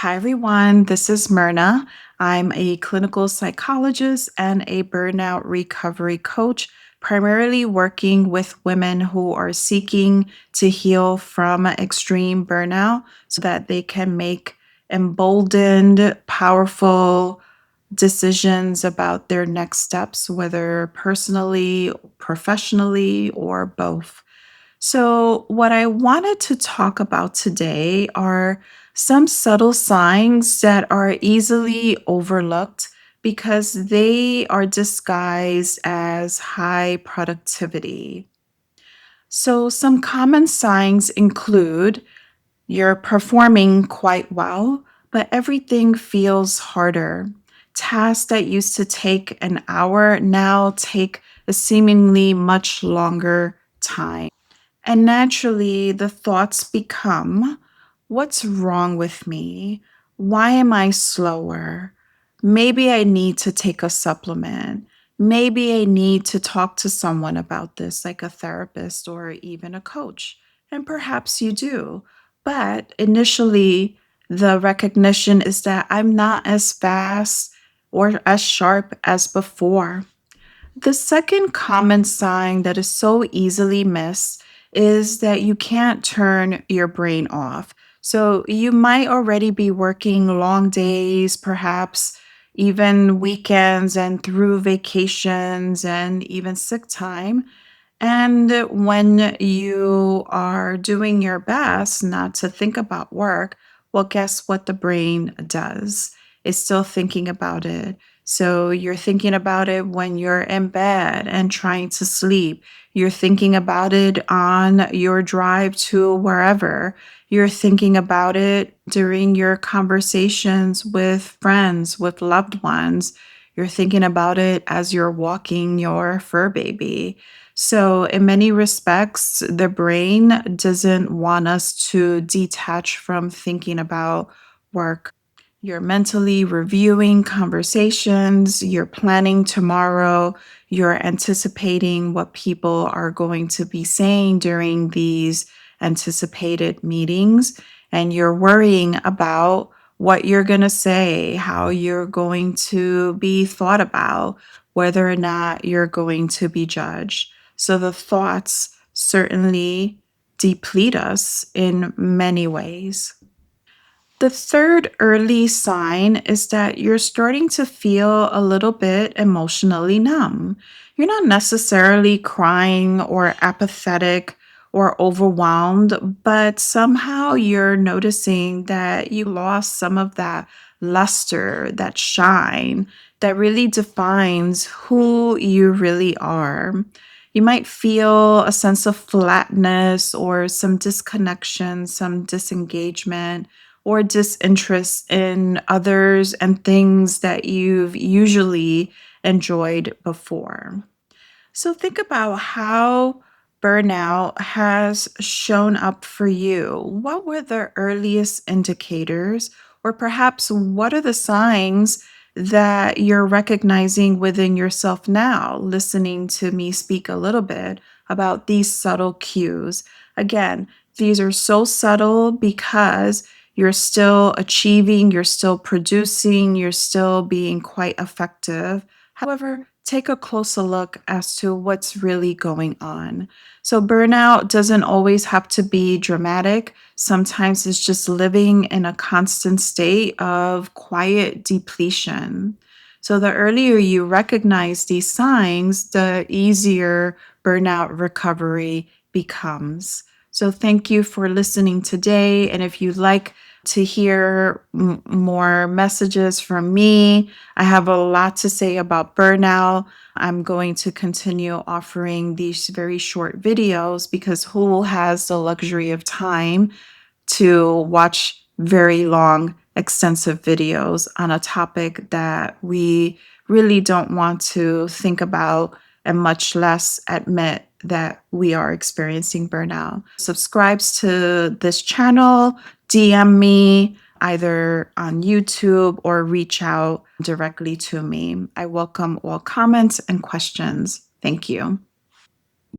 Hi, everyone. This is Mirna. I'm a clinical psychologist and a burnout recovery coach, primarily working with women who are seeking to heal from extreme burnout so that they can make emboldened, powerful decisions about their next steps, whether personally, professionally, or both. So, what I wanted to talk about today are some subtle signs that are easily overlooked because they are disguised as high productivity. So, some common signs include you're performing quite well, but everything feels harder. Tasks that used to take an hour now take a seemingly much longer time. And naturally, the thoughts become what's wrong with me? Why am I slower? Maybe I need to take a supplement. Maybe I need to talk to someone about this, like a therapist or even a coach. And perhaps you do. But initially, the recognition is that I'm not as fast or as sharp as before. The second common sign that is so easily missed is that you can't turn your brain off. So you might already be working long days, perhaps even weekends and through vacations and even sick time. And when you are doing your best not to think about work, well, guess what the brain does? It's still thinking about it. So you're thinking about it when you're in bed and trying to sleep. You're thinking about it on your drive to wherever. You're thinking about it during your conversations with friends, with loved ones. You're thinking about it as you're walking your fur baby. So, in many respects, the brain doesn't want us to detach from thinking about work. You're mentally reviewing conversations, you're planning tomorrow, you're anticipating what people are going to be saying during these anticipated meetings, and you're worrying about what you're going to say, how you're going to be thought about, whether or not you're going to be judged. So the thoughts certainly deplete us in many ways. The third early sign is that you're starting to feel a little bit emotionally numb. You're not necessarily crying or apathetic or overwhelmed, but somehow you're noticing that you lost some of that luster, that shine that really defines who you really are. You might feel a sense of flatness or some disconnection, some disengagement or disinterest in others and things that you've usually enjoyed before. So think about how burnout has shown up for you. What were the earliest indicators, or perhaps what are the signs that you're recognizing within yourself now? Listening to me speak a little bit about these subtle cues. Again, these are so subtle because you're still achieving, you're still producing, you're still being quite effective. However, take a closer look as to what's really going on. So, burnout doesn't always have to be dramatic. Sometimes it's just living in a constant state of quiet depletion. So, the earlier you recognize these signs, the easier burnout recovery becomes. So, thank you for listening today. And if you'd like to hear more messages from me, I have a lot to say about burnout. I'm going to continue offering these very short videos because who has the luxury of time to watch very long, extensive videos on a topic that we really don't want to think about and much less admit that we are experiencing burnout. Subscribes to this channel, DM me either on YouTube or reach out directly to me. I welcome all comments and questions. Thank you.